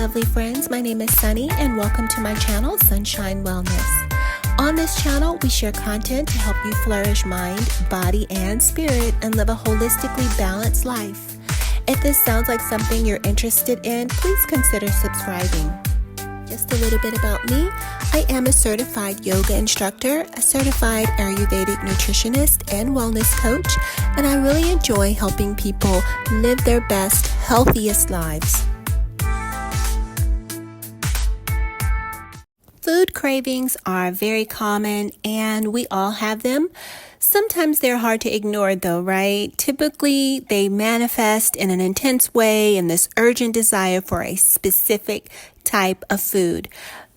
lovely friends. My name is Sunny and welcome to my channel, Sunshine Wellness. On this channel, we share content to help you flourish mind, body, and spirit and live a holistically balanced life. If this sounds like something you're interested in, please consider subscribing. Just a little bit about me. I am a certified yoga instructor, a certified Ayurvedic nutritionist and wellness coach, and I really enjoy helping people live their best, healthiest lives. Food cravings are very common and we all have them. Sometimes they're hard to ignore though, right? Typically, they manifest in an intense way in this urgent desire for a specific type of food.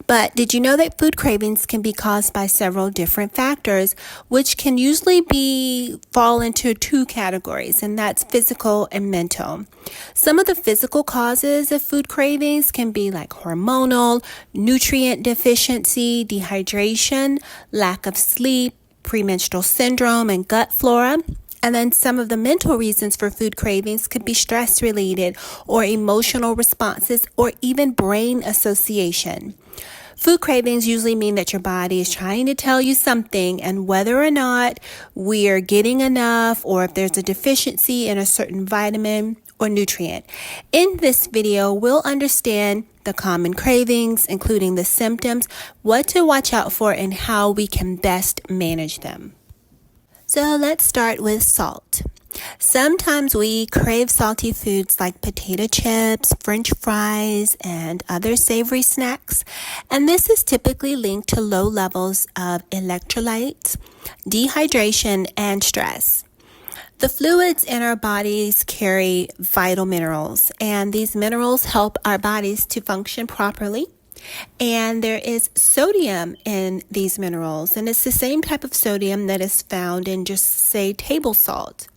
But did you know that food cravings can be caused by several different factors, which can usually fall into two categories, and that's physical and mental. Some of the physical causes of food cravings can be like hormonal, nutrient deficiency, dehydration, lack of sleep, premenstrual syndrome, and gut flora. And then some of the mental reasons for food cravings could be stress related or emotional responses or even brain association. Food cravings usually mean that your body is trying to tell you something, and whether or not we are getting enough or if there's a deficiency in a certain vitamin or nutrient. In this video, we'll understand the common cravings, including the symptoms, what to watch out for, and how we can best manage them. So let's start with salt. Sometimes we crave salty foods like potato chips, French fries, and other savory snacks. And this is typically linked to low levels of electrolytes, dehydration, and stress. The fluids in our bodies carry vital minerals, and these minerals help our bodies to function properly. And there is sodium in these minerals, and it's the same type of sodium that is found in just, say, table salt.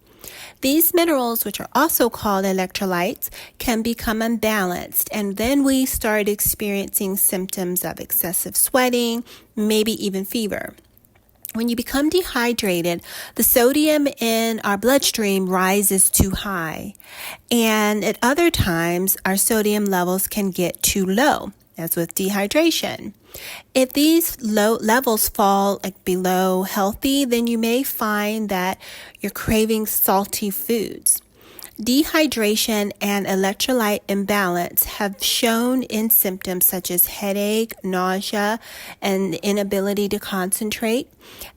These minerals, which are also called electrolytes, can become unbalanced, and then we start experiencing symptoms of excessive sweating, maybe even fever. When you become dehydrated, the sodium in our bloodstream rises too high, and at other times, our sodium levels can get too low, as with dehydration. If these low levels fall below healthy, then you may find that you're craving salty foods. Dehydration and electrolyte imbalance have shown in symptoms such as headache, nausea, and inability to concentrate.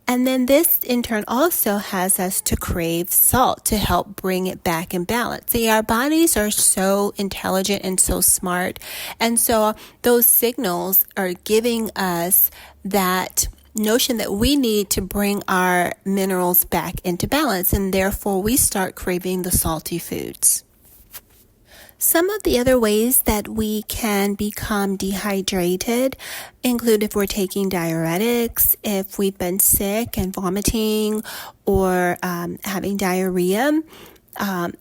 And then this in turn also has us to crave salt to help bring it back in balance. See, our bodies are so intelligent and so smart. And so those signals are giving us that notion that we need to bring our minerals back into balance, and therefore we start craving the salty foods. Some of the other ways that we can become dehydrated include if we're taking diuretics, if we've been sick and vomiting, or having diarrhea.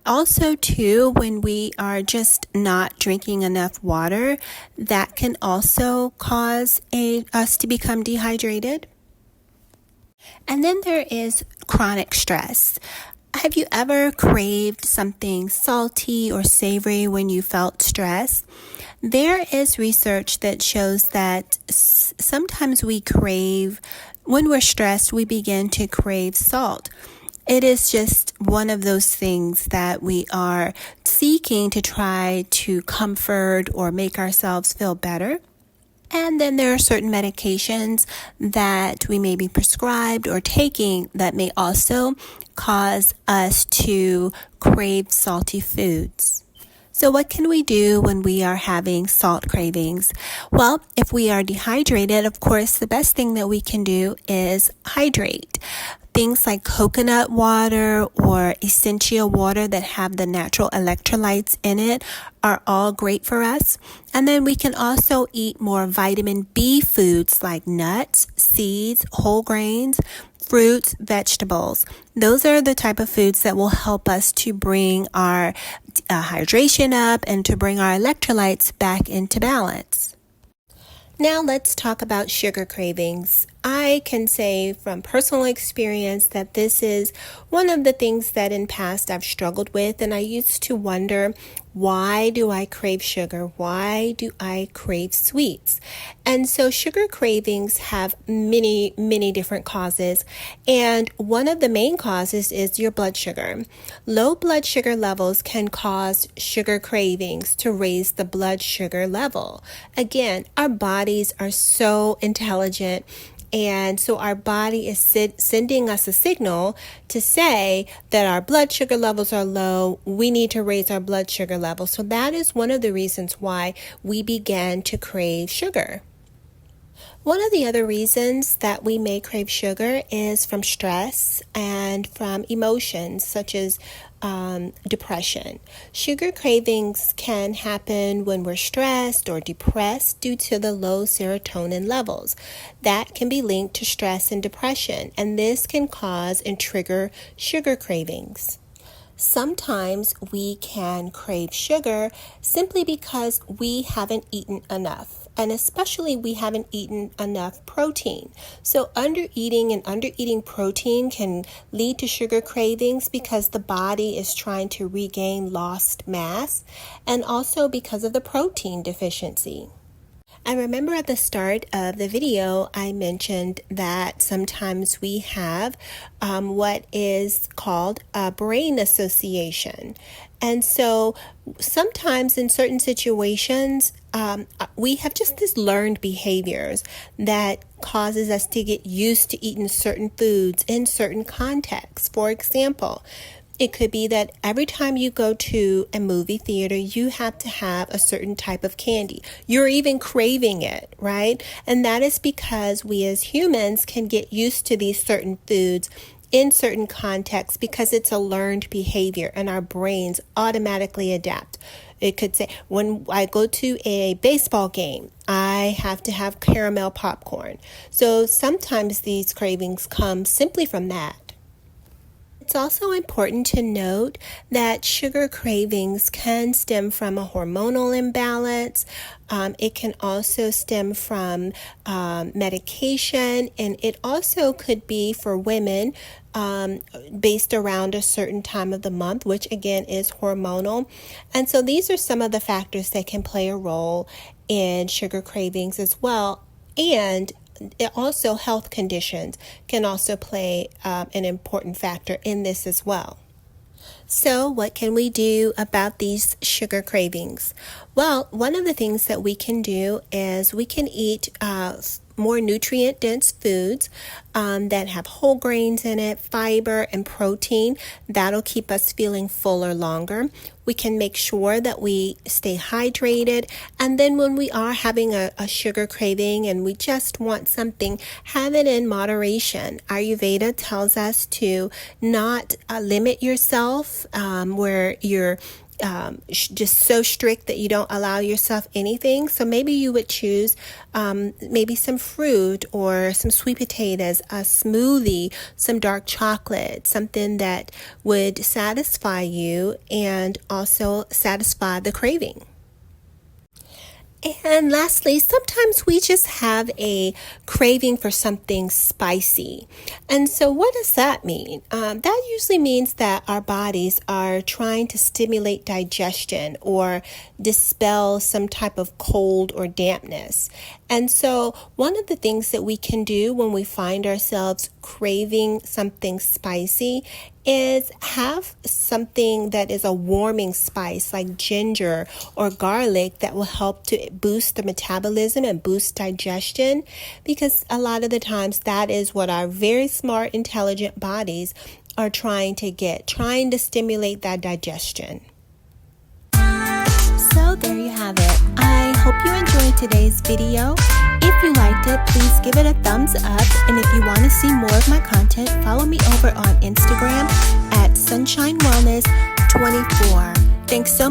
Also, too, when we are just not drinking enough water, that can also cause us to become dehydrated. And then there is chronic stress. Have you ever craved something salty or savory when you felt stress? There is research that shows that sometimes when we're stressed, we begin to crave salt. It is just one of those things that we are seeking to try to comfort or make ourselves feel better. And then there are certain medications that we may be prescribed or taking that may also cause us to crave salty foods. So what can we do when we are having salt cravings? Well, if we are dehydrated, of course, the best thing that we can do is hydrate. Things like coconut water or essential water that have the natural electrolytes in it are all great for us. And then we can also eat more vitamin B foods like nuts, seeds, whole grains, fruits, vegetables. Those are the type of foods that will help us to bring our hydration up and to bring our electrolytes back into balance. Now let's talk about sugar cravings. I can say from personal experience that this is one of the things that in past I've struggled with, and I used to wonder, why do I crave sugar? Why do I crave sweets? And so sugar cravings have many, many different causes, and one of the main causes is your blood sugar. Low blood sugar levels can cause sugar cravings to raise the blood sugar level. Again, our bodies are so intelligent. And so our body is sending us a signal to say that our blood sugar levels are low. We need to raise our blood sugar levels. So that is one of the reasons why we began to crave sugar. One of the other reasons that we may crave sugar is from stress and from emotions such as depression. Sugar cravings can happen when we're stressed or depressed due to the low serotonin levels. That can be linked to stress and depression, and this can cause and trigger sugar cravings. Sometimes we can crave sugar simply because we haven't eaten enough, and especially we haven't eaten enough protein. So undereating and undereating protein can lead to sugar cravings because the body is trying to regain lost mass, and also because of the protein deficiency. I remember at the start of the video, I mentioned that sometimes we have what is called a brain association. And so sometimes in certain situations, we have just these learned behaviors that causes us to get used to eating certain foods in certain contexts. For example, it could be that every time you go to a movie theater, you have to have a certain type of candy. You're even craving it, right? And that is because we as humans can get used to these certain foods in certain contexts because it's a learned behavior and our brains automatically adapt. It could say, when I go to a baseball game, I have to have caramel popcorn. So sometimes these cravings come simply from that. It's also important to note that sugar cravings can stem from a hormonal imbalance. It can also stem from medication, and it also could be for women based around a certain time of the month, which again is hormonal. And so these are some of the factors that can play a role in sugar cravings as well. And also health conditions can also play an important factor in this as well. So what can we do about these sugar cravings? Well, one of the things that we can do is we can eat more nutrient-dense foods that have whole grains in it, fiber, and protein. That'll keep us feeling fuller longer. We can make sure that we stay hydrated. And then when we are having a sugar craving and we just want something, have it in moderation. Ayurveda tells us to not limit yourself where you're just so strict that you don't allow yourself anything. So maybe you would choose maybe some fruit or some sweet potatoes, a smoothie, some dark chocolate, something that would satisfy you and also satisfy the craving. And lastly, sometimes we just have a craving for something spicy. And so what does that mean? That usually means that our bodies are trying to stimulate digestion or dispel some type of cold or dampness. And so one of the things that we can do when we find ourselves craving something spicy is have something that is a warming spice like ginger or garlic that will help to boost the metabolism and boost digestion, because a lot of the times that is what our very smart, intelligent bodies are trying to stimulate that digestion. So there you have it. I hope you enjoyed today's video. If you liked it, please give it a thumbs up. And if you want to see more of my content, follow me over on Instagram at Sunshine Wellness 24. Thanks so much.